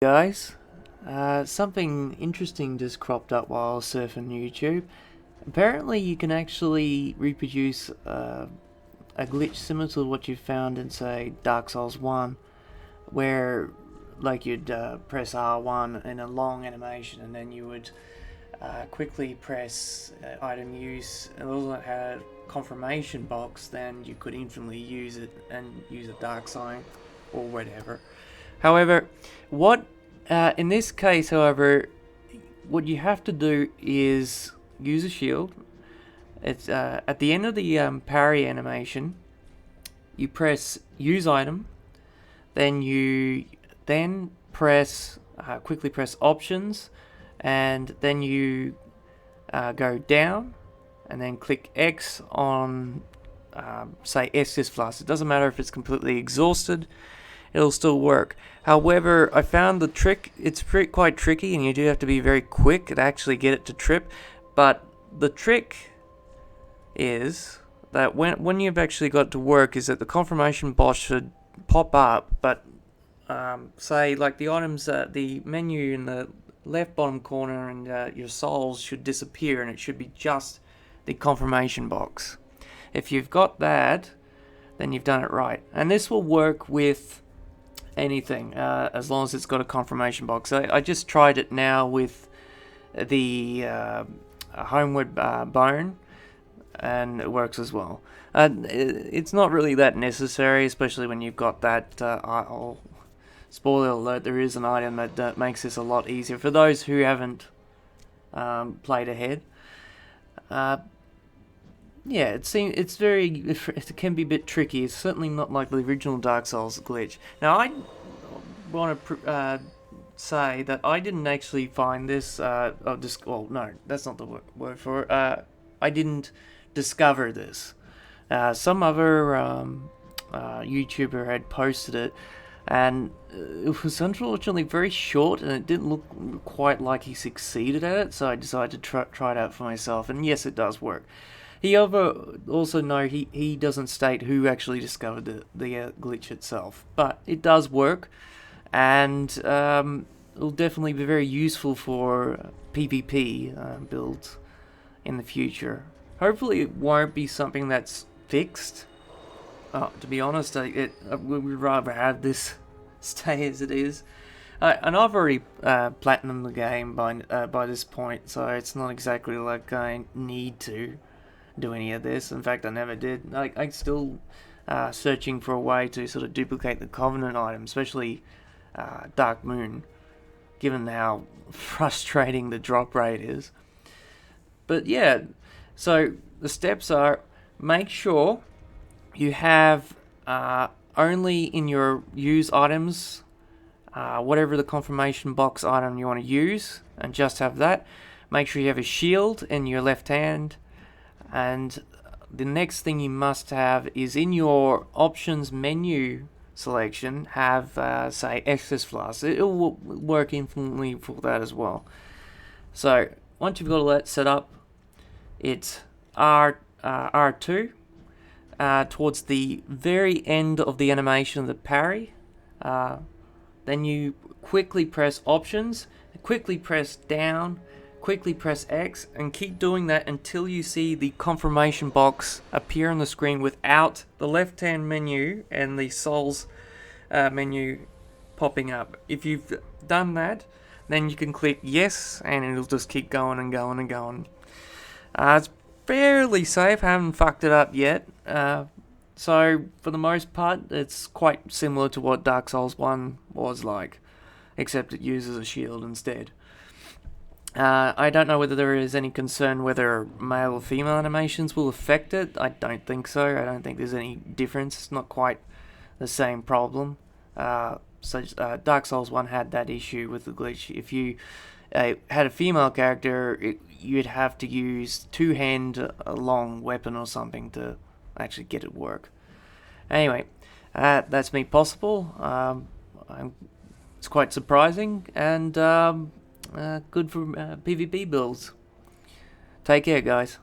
Guys, something interesting just cropped up while I was surfing YouTube. Apparently you can actually reproduce a glitch similar to what you found in, say, Dark Souls 1, where like you'd press R1 in a long animation and then you would quickly press item use, and also it had a confirmation box, then you could instantly use it and use a dark sign or whatever. However, what in this case, however, what you have to do is use a shield. It's at the end of the parry animation. You press use item, then you press quickly press options, and then you go down, and then click X on say Estus Flask. It doesn't matter if it's completely exhausted. It'll still work. However, I found the trick, it's quite tricky, and you do have to be very quick to actually get it to trip. But the trick is that when you've actually got it to work, is that the confirmation box should pop up, but say like the items, the menu in the left bottom corner and your souls should disappear, and it should be just the confirmation box. If you've got that, then you've done it right. And this will work with anything, as long as it's got a confirmation box. I just tried it now with the homeward bone, and it works as well. It's not really that necessary, especially when you've got that. Spoiler alert: there is an item that makes this a lot easier for those who haven't played ahead. Yeah, it can be a bit tricky. It's certainly not like the original Dark Souls glitch. Now, I want to say that I didn't actually find this. No, that's not the word for it. I didn't discover this. Some other YouTuber had posted it, and it was unfortunately very short, and it didn't look quite like he succeeded at it. So I decided to try it out for myself, and yes, it does work. He also note he doesn't state who actually discovered the glitch itself, but it does work, and it'll definitely be very useful for PvP builds in the future. Hopefully it won't be something that's fixed. To be honest, I would rather have this stay as it is. And I've already platinumed the game by this point, so it's not exactly like I need to do any of this. In fact, I never did. I'm still searching for a way to sort of duplicate the Covenant item, especially Dark Moon, given how frustrating the drop rate is. But yeah, so the steps are: make sure you have only in your use items whatever the confirmation box item you want to use, and just have that. Make sure you have a shield in your left hand. And the next thing you must have is in your options menu selection, have say Estus Flask. It will work infinitely for that as well. So once you've got all that set up, it's R2 towards the very end of the animation of the parry. Then you quickly press options, quickly press down, quickly press X, and keep doing that until you see the confirmation box appear on the screen without the left hand menu and the souls menu popping up. If you've done that, then you can click yes, and it'll just keep going and going and going. It's fairly safe, I haven't fucked it up yet. So for the most part, it's quite similar to what Dark Souls 1 was like, except it uses a shield instead. I don't know whether there is any concern whether male or female animations will affect it. I don't think so. I don't think there's any difference. It's not quite the same problem. Dark Souls 1 had that issue with the glitch. If you had a female character, you'd have to use two-hand a long weapon or something to actually get it work. Anyway, that's made possible. It's quite surprising, and good for PvP builds. Take care, guys.